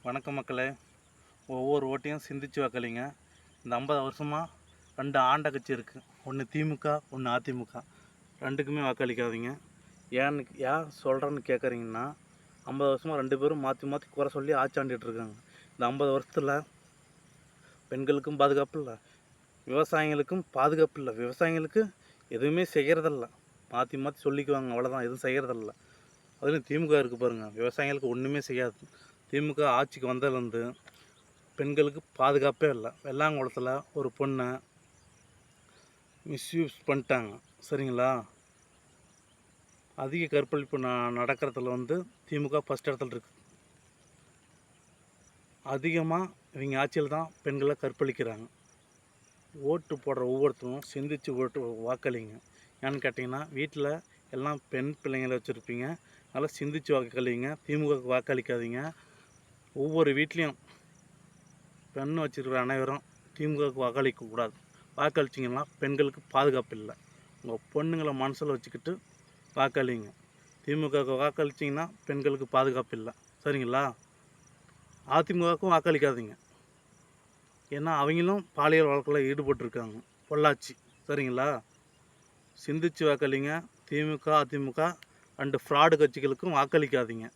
வணக்கம் மக்களே. ஒவ்வொரு ஓட்டையும் சிந்திச்சு வாக்களிங்க. இந்த 50 வருஷமாக 2 ஆண்ட கட்சி இருக்குது. ஒன்று திமுக, ஒன்று அதிமுக. ரெண்டுக்குமே வாக்களிக்காதீங்க. ஏன் சொல்கிறேன்னு கேட்குறீங்கன்னா, 50 வருஷமாக 2 பேரும் மாற்றி மாற்றி குறை சொல்லி ஆட்சி இருக்காங்க. இந்த 50 வருஷத்தில் பெண்களுக்கும் பாதுகாப்பு இல்லை, விவசாயிகளுக்கும் பாதுகாப்பு இல்லை. விவசாயிகளுக்கு எதுவுமே செய்கிறதில்ல, மாற்றி மாற்றி சொல்லிக்குவாங்க, அவ்வளோதான். எதுவும் செய்கிறதில்ல. அதுலேயும் திமுக இருக்குது பாருங்கள், விவசாயிகளுக்கு ஒன்றுமே செய்யாது. திமுக ஆட்சிக்கு வந்ததுலேருந்து பெண்களுக்கு பாதுகாப்பே இல்லை. வெள்ளாங்குளத்தில் ஒரு பொண்ணை மிஸ்யூஸ் பண்ணிட்டாங்க, சரிங்களா? அதிக கற்பழிப்பு நடக்கிறதுல திமுக ஃபஸ்ட் இடத்துல இருக்குது. அதிகமாக இவங்க ஆட்சியில் தான் பெண்களை கற்பழிக்கிறாங்க. ஓட்டு போடுற ஒவ்வொருத்தரும் சிந்திச்சு ஓட்டு வாக்களிங்க. ஏன்னு கேட்டிங்கன்னா, வீட்டில் எல்லாம் பெண் பிள்ளைங்களை வச்சுருப்பீங்க, நல்லா சிந்திச்சு வாக்களிங்க. திமுகவுக்கு வாக்களிக்காதீங்க. ஒவ்வொரு வீட்லேயும் பெண் வச்சுருக்கிற அனைவரும் திமுகவுக்கு வாக்களிக்கக்கூடாது. வாக்களிச்சிங்கன்னா பெண்களுக்கு பாதுகாப்பு இல்லை. உங்கள் பொண்ணுங்களை மனசில் வச்சுக்கிட்டு வாக்களிங்க. திமுகவுக்கு வாக்களிச்சிங்கன்னா பெண்களுக்கு பாதுகாப்பு இல்லை, சரிங்களா? அதிமுகவுக்கும் வாக்களிக்காதீங்க. ஏன்னா அவங்களும் பாலியல் வழக்கில் ஈடுபட்டிருக்காங்க, பொள்ளாச்சி, சரிங்களா? சிந்திச்சு வாக்களிங்க. திமுக, அதிமுக 2 ஃப்ராடு கட்சிகளுக்கும் வாக்களிக்காதீங்க.